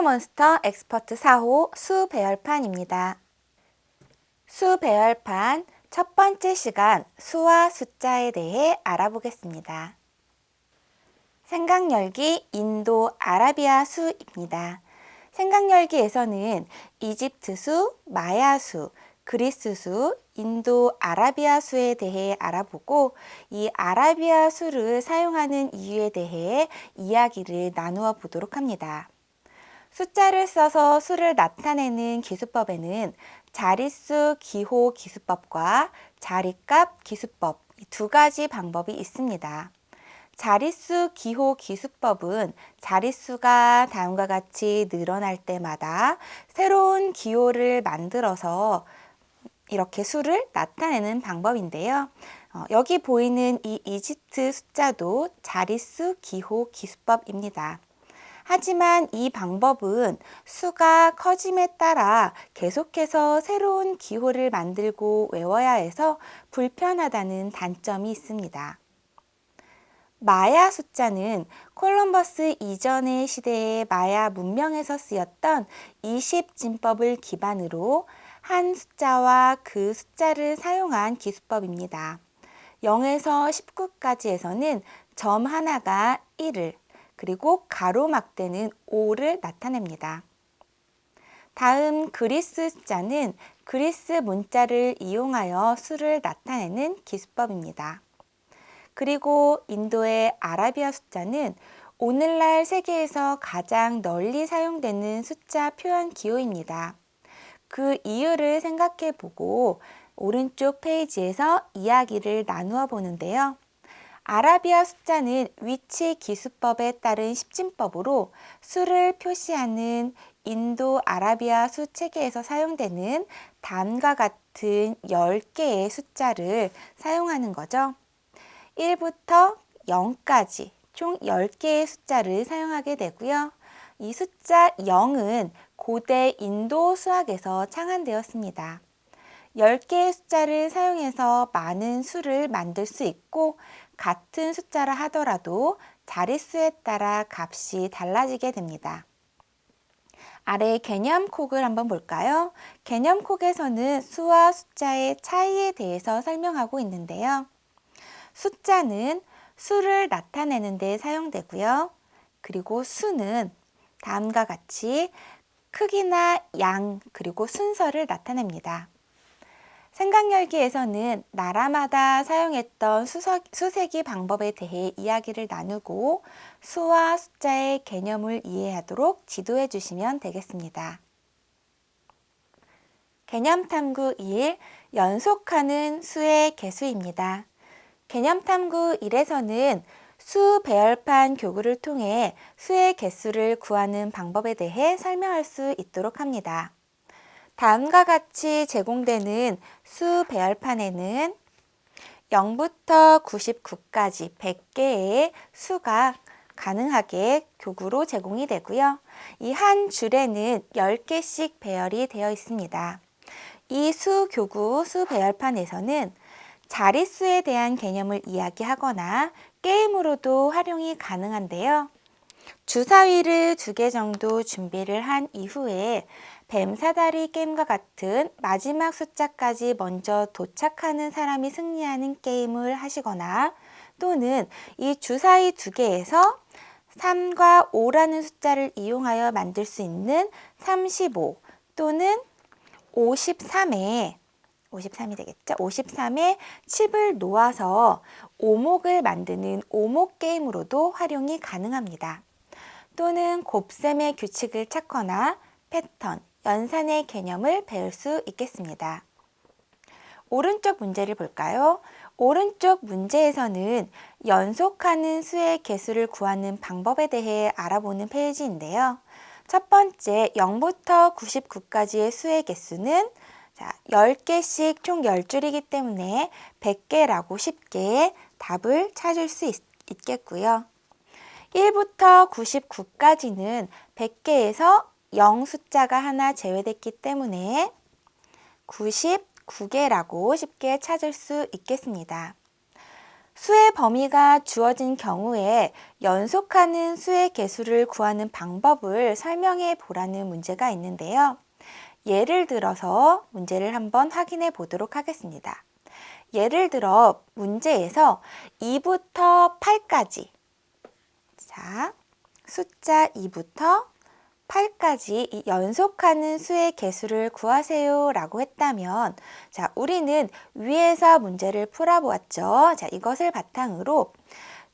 잉크몬스터 엑스퍼트 4호 수 배열판입니다. 수 배열판 첫 번째 시간 수와 숫자에 대해 알아보겠습니다. 생각열기 인도 아라비아 수입니다. 생각열기에서는 이집트 수, 마야 수, 그리스 수, 인도 아라비아 수에 대해 알아보고 이 아라비아 수를 사용하는 이유에 대해 이야기를 나누어 보도록 합니다. 숫자를 써서 수를 나타내는 기수법에는 자릿수 기호 기수법과 자릿값 기수법 이 두 가지 방법이 있습니다. 자릿수 기호 기수법은 자릿수가 다음과 같이 늘어날 때마다 새로운 기호를 만들어서 이렇게 수를 나타내는 방법인데요. 여기 보이는 이 이집트 숫자도 자릿수 기호 기수법입니다. 하지만 이 방법은 수가 커짐에 따라 계속해서 새로운 기호를 만들고 외워야 해서 불편하다는 단점이 있습니다. 마야 숫자는 콜럼버스 이전의 시대의 마야 문명에서 쓰였던 20진법을 기반으로 한 숫자와 그 숫자를 사용한 기수법입니다. 0에서 19까지에서는 점 하나가 1을 그리고 가로막대는 5를 나타냅니다. 다음 그리스 숫자는 그리스 문자를 이용하여 수를 나타내는 기수법입니다. 그리고 인도의 아라비아 숫자는 오늘날 세계에서 가장 널리 사용되는 숫자 표현 기호입니다. 그 이유를 생각해 보고 오른쪽 페이지에서 이야기를 나누어 보는데요. 아라비아 숫자는 위치 기수법에 따른 십진법으로 수를 표시하는 인도 아라비아 수 체계에서 사용되는 다음과 같은 10개의 숫자를 사용하는 거죠. 1부터 0까지 총 10개의 숫자를 사용하게 되고요. 이 숫자 0은 고대 인도 수학에서 창안되었습니다. 10개의 숫자를 사용해서 많은 수를 만들 수 있고 같은 숫자라 하더라도 자릿수에 따라 값이 달라지게 됩니다. 아래 개념콕을 한번 볼까요? 개념콕에서는 수와 숫자의 차이에 대해서 설명하고 있는데요. 숫자는 수를 나타내는 데 사용되고요. 그리고 수는 다음과 같이 크기나 양 그리고 순서를 나타냅니다. 생각열기에서는 나라마다 사용했던 수세기 방법에 대해 이야기를 나누고 수와 숫자의 개념을 이해하도록 지도해 주시면 되겠습니다. 개념탐구 1. 연속하는 수의 개수입니다. 개념탐구 1에서는 수 배열판 교구를 통해 수의 개수를 구하는 방법에 대해 설명할 수 있도록 합니다. 다음과 같이 제공되는 수 배열판에는 0부터 99까지 100개의 수가 가능하게 교구로 제공이 되고요. 이 한 줄에는 10개씩 배열이 되어 있습니다. 이 수 교구, 수 배열판에서는 자릿수에 대한 개념을 이야기하거나 게임으로도 활용이 가능한데요. 주사위를 2개 정도 준비를 한 이후에 뱀사다리 게임과 같은 마지막 숫자까지 먼저 도착하는 사람이 승리하는 게임을 하시거나 또는 이 주사위 2개에서 3과 5라는 숫자를 이용하여 만들 수 있는 35 또는 53이 되겠죠. 53에 칩을 놓아서 오목을 만드는 오목 게임으로도 활용이 가능합니다. 또는 곱셈의 규칙을 찾거나 패턴, 연산의 개념을 배울 수 있겠습니다. 오른쪽 문제를 볼까요? 오른쪽 문제에서는 연속하는 수의 개수를 구하는 방법에 대해 알아보는 페이지인데요. 첫 번째 0부터 99까지의 수의 개수는 10개씩 총 10줄이기 때문에 100개라고 쉽게 답을 찾을 수 있겠고요. 1부터 99까지는 100개에서 0 숫자가 하나 제외됐기 때문에 99개라고 쉽게 찾을 수 있겠습니다. 수의 범위가 주어진 경우에 연속하는 수의 개수를 구하는 방법을 설명해 보라는 문제가 있는데요. 예를 들어서 문제를 한번 확인해 보도록 하겠습니다. 예를 들어 문제에서 2부터 8까지 자, 숫자 2부터 8까지 이 연속하는 수의 개수를 구하세요 라고 했다면 자, 우리는 위에서 문제를 풀어보았죠. 자, 이것을 바탕으로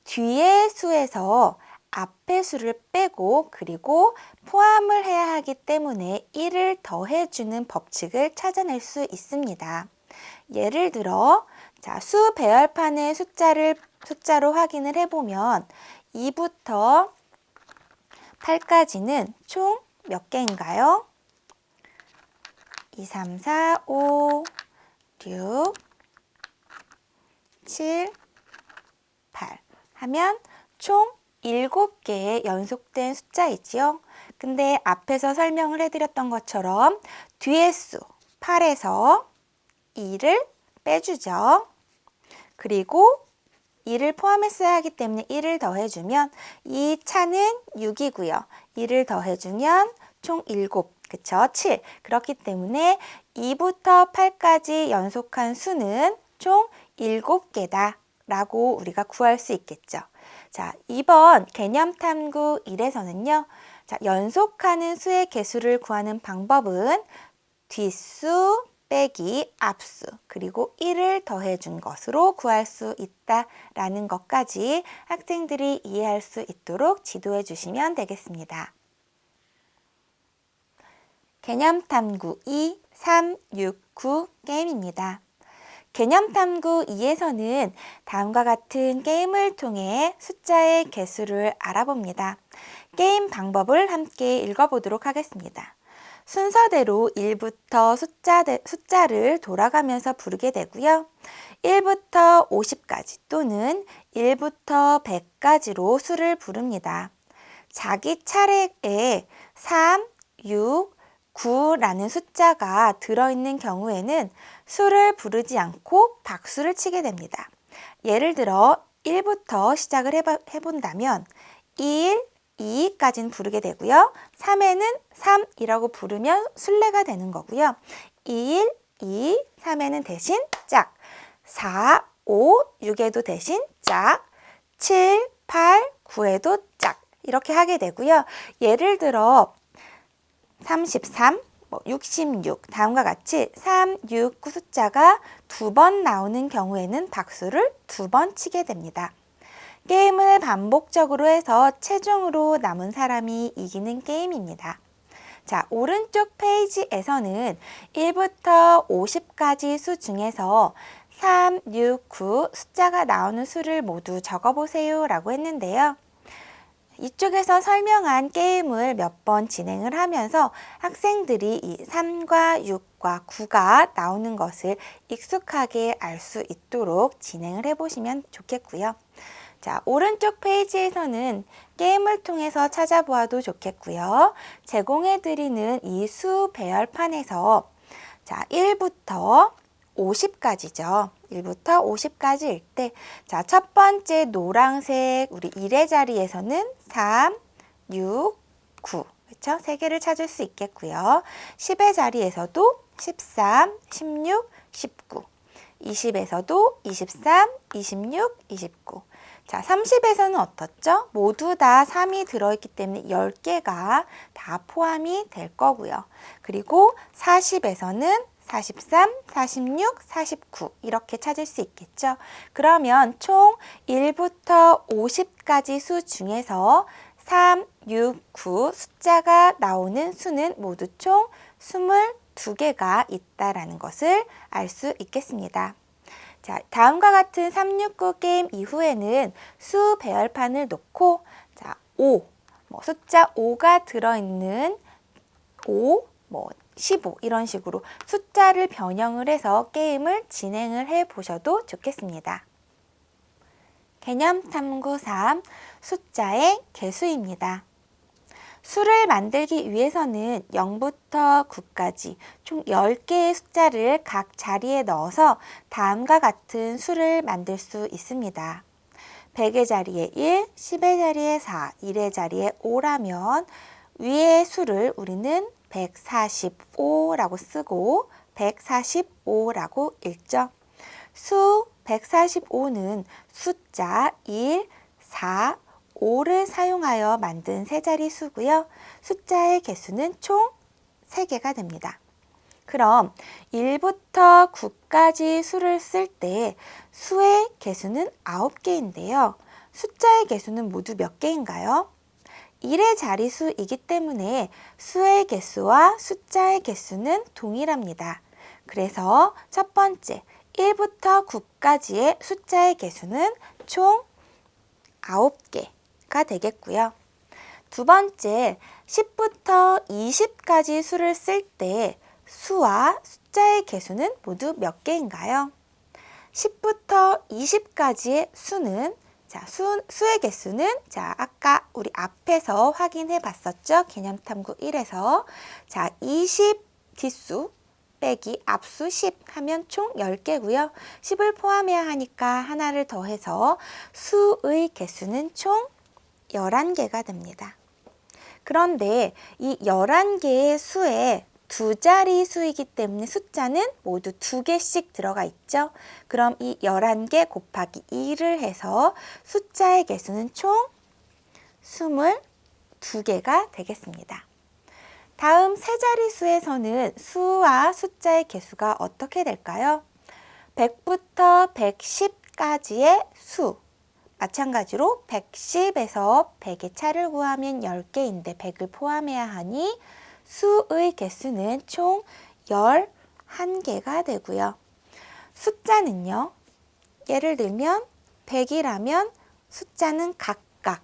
뒤의 수에서 앞의 수를 빼고 그리고 포함을 해야 하기 때문에 1을 더해주는 법칙을 찾아낼 수 있습니다. 예를 들어 자, 수 배열판의 숫자로 확인을 해보면 2부터 8까지는 총 몇 개인가요? 2, 3, 4, 5, 6, 7, 8 하면 총 7개의 연속된 숫자이지요. 근데 앞에서 설명을 해드렸던 것처럼 뒤의 수 8에서 2를 빼주죠. 그리고 2를 포함했어야 하기 때문에 1을 더해주면 이 차는 6이고요. 1을 더해주면 총 7, 그쵸? 7. 그렇기 때문에 2부터 8까지 연속한 수는 총 7개다 라고 우리가 구할 수 있겠죠. 자, 이번 개념탐구 1에서는요. 자, 연속하는 수의 개수를 구하는 방법은 뒷수 빼기 앞수 그리고 1을 더해준 것으로 구할 수 있다라는 것까지 학생들이 이해할 수 있도록 지도해 주시면 되겠습니다. 개념탐구 2, 3, 6, 9 게임입니다. 개념탐구 2에서는 다음과 같은 게임을 통해 숫자의 개수를 알아봅니다. 게임 방법을 함께 읽어보도록 하겠습니다. 순서대로 1부터 숫자를 돌아가면서 부르게 되고요. 1부터 50까지 또는 1부터 100까지로 수를 부릅니다. 자기 차례에 3, 6, 9라는 숫자가 들어있는 경우에는 수를 부르지 않고 박수를 치게 됩니다. 예를 들어 1부터 시작을 해본다면 1, 2까지는 부르게 되고요. 3에는 3이라고 부르면 술래가 되는 거고요. 1, 2, 3에는 대신 짝, 4, 5, 6에도 대신 짝, 7, 8, 9에도 짝 이렇게 하게 되고요. 예를 들어 33, 66 다음과 같이 3, 6, 9 숫자가 2번 나오는 경우에는 박수를 2번 치게 됩니다. 게임을 반복적으로 해서 최종으로 남은 사람이 이기는 게임입니다. 자, 오른쪽 페이지에서는 1부터 50까지 수 중에서 3, 6, 9 숫자가 나오는 수를 모두 적어보세요 라고 했는데요. 이쪽에서 설명한 게임을 몇 번 진행을 하면서 학생들이 이 3과 6과 9가 나오는 것을 익숙하게 알 수 있도록 진행을 해보시면 좋겠고요. 자, 오른쪽 페이지에서는 게임을 통해서 찾아보아도 좋겠고요. 제공해드리는 이 수 배열판에서 자, 1부터 50까지죠. 1부터 50까지일 때, 자, 첫 번째 노란색 우리 1의 자리에서는 3, 6, 9. 그렇죠? 3개를 찾을 수 있겠고요. 10의 자리에서도 13, 16, 19. 20에서도 23, 26, 29. 자, 30에서는 어떻죠? 모두 다 3이 들어있기 때문에 10개가 다 포함이 될 거고요. 그리고 40에서는 43, 46, 49 이렇게 찾을 수 있겠죠. 그러면 총 1부터 50까지 수 중에서 3, 6, 9 숫자가 나오는 수는 모두 총 22개가 있다라는 것을 알 수 있겠습니다. 자, 다음과 같은 369 게임 이후에는 수 배열판을 놓고 자, 5, 숫자 5가 들어있는 5, 15 이런 식으로 숫자를 변형을 해서 게임을 진행을 해 보셔도 좋겠습니다. 개념 탐구 3, 숫자의 개수입니다. 수를 만들기 위해서는 0부터 9까지 총 10개의 숫자를 각 자리에 넣어서 다음과 같은 수를 만들 수 있습니다. 100의 자리에 1, 10의 자리에 4, 1의 자리에 5라면 위의 수를 우리는 145라고 쓰고 145라고 읽죠. 수 145는 숫자 1, 4, 5를 사용하여 만든 세 자리 수고요. 숫자의 개수는 총 3개가 됩니다. 그럼 1부터 9까지 수를 쓸 때 수의 개수는 9개인데요. 숫자의 개수는 모두 몇 개인가요? 1의 자리수이기 때문에 수의 개수와 숫자의 개수는 동일합니다. 그래서 첫 번째 1부터 9까지의 숫자의 개수는 총 9개가 되겠고요. 두 번째 10부터 20까지 수를 쓸 때 수와 숫자의 개수는 모두 몇 개인가요? 10부터 20까지의 수는 수의 개수는 아까 우리 앞에서 확인해 봤었죠? 개념탐구 1에서 20 뒷수 빼기 앞수 10 하면 총 10개고요. 10을 포함해야 하니까 하나를 더해서 수의 개수는 총 11개가 됩니다. 그런데 이 11개의 수에 두 자리 수이기 때문에 숫자는 모두 2개씩 들어가 있죠. 그럼 이 11개 곱하기 2를 해서 숫자의 개수는 총 22개가 되겠습니다. 다음 세 자리 수에서는 수와 숫자의 개수가 어떻게 될까요? 100부터 110까지의 수. 마찬가지로 110에서 100의 차를 구하면 10개인데 100을 포함해야 하니 수의 개수는 총 11개가 되고요. 숫자는요. 예를 들면 100이라면 숫자는 각각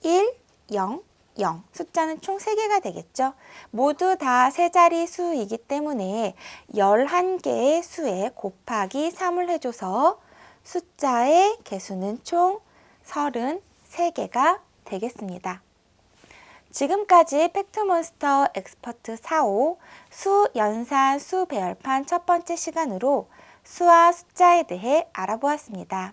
1, 0, 0. 숫자는 총 3개가 되겠죠. 모두 다 세 자리 수이기 때문에 11개의 수에 곱하기 3을 해줘서 숫자의 개수는 총 33개가 되겠습니다. 지금까지 팩트몬스터 엑스퍼트 4호 수, 연산, 수 배열판 첫 번째 시간으로 수와 숫자에 대해 알아보았습니다.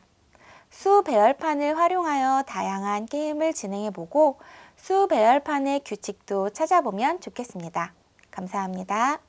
수 배열판을 활용하여 다양한 게임을 진행해보고 수 배열판의 규칙도 찾아보면 좋겠습니다. 감사합니다.